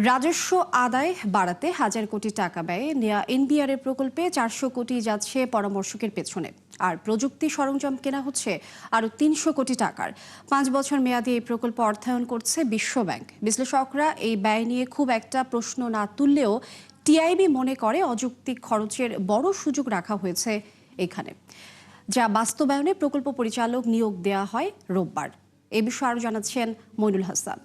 রাজস্ব আদায় বাড়াতে হাজার কোটি টাকা ব্যয়ে নেয়া এনবিআর প্রকল্পে 400 কোটি যাচ্ছে পরামর্শকের পেছনে, আর প্রযুক্তি সরঞ্জাম কেনা হচ্ছে আরও 300 কোটি টাকার। 5 বছর মেয়াদী এই প্রকল্প অর্থায়ন করছে বিশ্বব্যাংক। বিশ্লেষকরা এই ব্যয় নিয়ে খুব একটা প্রশ্ন না তুললেও টিআইবি মনে করে অযৌক্তিক খরচের বড় সুযোগ রাখা হয়েছে এখানে, যা বাস্তবায়নে প্রকল্প পরিচালক নিয়োগ দেওয়া হয় রোববার। এ বিষয়ে আরও জানাচ্ছেন মইনুল হাসান।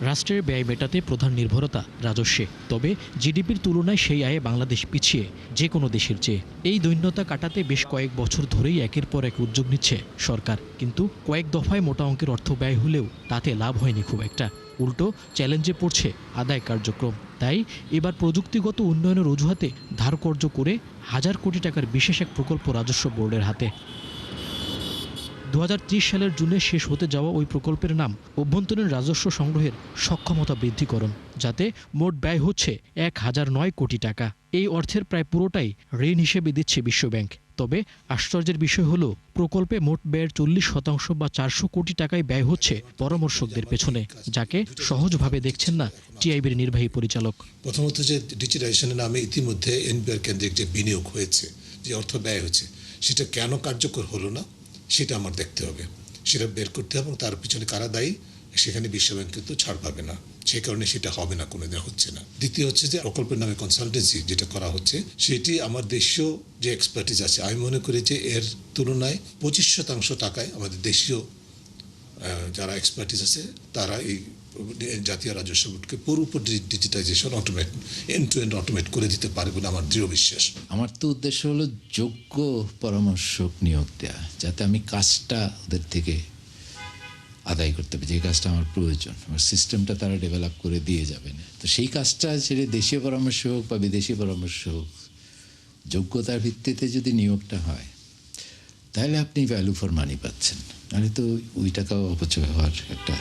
রাষ্ট্রের ব্যয় মেটাতে প্রধান নির্ভরতা রাজস্বে, তবে জিডিপির তুলনায় সেই আয়ে বাংলাদেশ পিছিয়ে যে কোনো দেশের চেয়ে। এই দৈন্যতা কাটাতে বেশ কয়েক বছর ধরেই একের পর এক উদ্যোগ নিচ্ছে সরকার, কিন্তু কয়েক দফায় মোটা অঙ্কের অর্থ ব্যয় হলেও তাতে লাভ হয়নি খুব একটা। উল্টো চ্যালেঞ্জে পড়ছে আদায় কার্যক্রম। তাই এবার প্রযুক্তিগত উন্নয়নের অজুহাতে ধার কর্য করে হাজার কোটি টাকার বিশেষ এক প্রকল্প রাজস্ব বোর্ডের হাতে। 2030 সালের জুনে শেষ হতে যাওয়া ওই প্রকল্পের নাম অভ্যন্তরীণ রাজস্ব সংগ্রহের সক্ষমতা বৃদ্ধিকরণ, যাতে মোট ব্যয় হচ্ছে 1009 কোটি টাকা। এই অর্থের প্রায় পুরোটাই ঋণ হিসেবে দিচ্ছে বিশ্বব্যাংক। তবে আশ্চর্যের বিষয় হলো প্রকল্পে মোট ব্যয়ের 40% বা 400 কোটি টাকায় ব্যয় হচ্ছে পরামর্শকদের পেছনে, যাকে সহজভাবে দেখছেন না টিআইবির নির্বাহী পরিচালক। প্রথমত, যে ডিজিটাইজেশনের নামে ইতিমধ্যে এনবিআর কেন্দ্রিক যে বিনিয়োগ হয়েছে, যে অর্থ ব্যয় হচ্ছে, সেটা কেন কার্যকর হলো না সেটা আমার দেখতে হবে, সেটা বের করতে হবে, এবং তার পিছনে কারা দায়ী সেখানে বিশ্বব্যাংক কিন্তু ছাড় পাবে না। সেই কারণে সেটা হবে না, কোনো দিন হচ্ছে না। দ্বিতীয় হচ্ছে যে প্রকল্পের নামে কনসালটেন্সি যেটা করা হচ্ছে, সেটি আমার দেশীয় যে এক্সপার্টিজ আছে, আমি মনে করি যে এর তুলনায় 25% টাকায় আমাদের দেশীয় যারা এক্সপার্টিজ আছে তারা এই জাতীয় রাজস্ব বোর্ডকে পুরোপুরি digitization end to end automate করে দিতে পারে বলে আমার দৃঢ় বিশ্বাস। আমার তো উদ্দেশ্য হলো যোগ্য পরামর্শক নিয়োগ দেওয়া, যাতে আমি কাজটা ওদের থেকে আদায় করতে পারি, যে কাজটা আমার প্রয়োজন। আমার সিস্টেমটা তারা ডেভেলপ করে দিয়ে যাবে না। তো সেই কাজটা সেটা দেশীয় পরামর্শ হোক বা বিদেশি পরামর্শ হোক, যোগ্যতার ভিত্তিতে যদি নিয়োগটা হয় তাহলে আপনি ভ্যালু ফর মানি পাচ্ছেন, নাহলে তো ওই টাকাও অপচয় হওয়ার একটা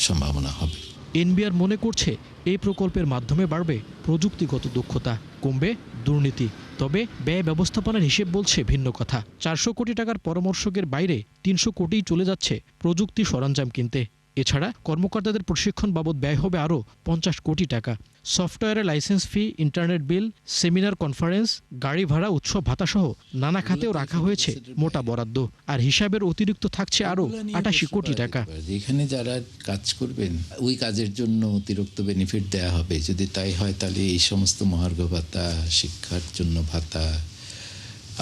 সম্ভাবনা হবে। এনবিআর মনে করছে এই প্রকল্পের মাধ্যমে বাড়বে প্রযুক্তিগত দক্ষতা, কমবে দুর্নীতি। তবে ব্যয় ব্যবস্থাপনার হিসেব বলছে ভিন্ন কথা। 400 কোটি টাকার পরামর্শকের বাইরে 300 কোটিই চলে যাচ্ছে প্রযুক্তি সরঞ্জাম কিনতে। এছাড়া কর্মকর্তাদের প্রশিক্ষণ বাবদ ব্যয় হবে আরও 50 কোটি টাকা। সফটওয়্যারের লাইসেন্স ফি, ইন্টারনেট বিল, সেমিনার, কনফারেন্স, গাড়ি ভাড়া, উৎসব ভাতাসহ নানা খাতেও রাখা হয়েছে মোটা বরাদ্দ। আর হিসাবের অতিরিক্ত থাকছে আরও 88 কোটি টাকা। এখানে যারা কাজ করবেন ওই কাজের জন্য অতিরিক্ত বেনিফিট দেওয়া হবে। যদি তাই হয় তাহলে এই সমস্ত মহার্ঘ ভাতা, শিক্ষার জন্য ভাতা,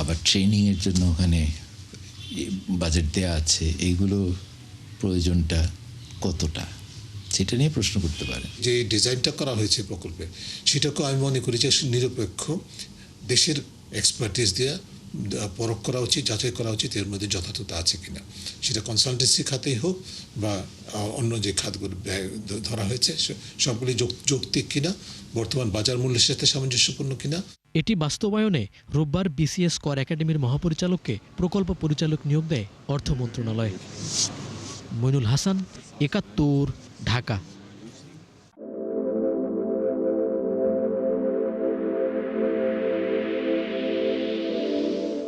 আবার ট্রেনিংয়ের জন্য ওখানে বাজেট দেওয়া আছে, এইগুলো প্রয়োজনটা কতটা সেটা নিয়ে প্রশ্ন করতে পারে। যে ডিজাইনটা করা হয়েছে প্রকল্পে, সেটাকে আমি মনে করি যে নিরপেক্ষ দেশের এক্সপার্টিস দিয়ে পরখ করা উচিত, যাচাই করা উচিত এর মধ্যে যথাযথতা আছে কিনা। সেটা কনসালটেন্সি খাতেই হোক বা অন্য যে খাতগুলো ধরা হয়েছে সবগুলি যৌক্তিক কিনা, বর্তমান বাজার মূল্যের সাথে সামঞ্জস্যপূর্ণ কিনা। এটি বাস্তবায়নে রোববার বিসিএস কর একাডেমির মহাপরিচালককে প্রকল্প পরিচালক নিয়োগ দেয় অর্থ মন্ত্রণালয়। মইনুল হাসান, ৭১, ঢাকা।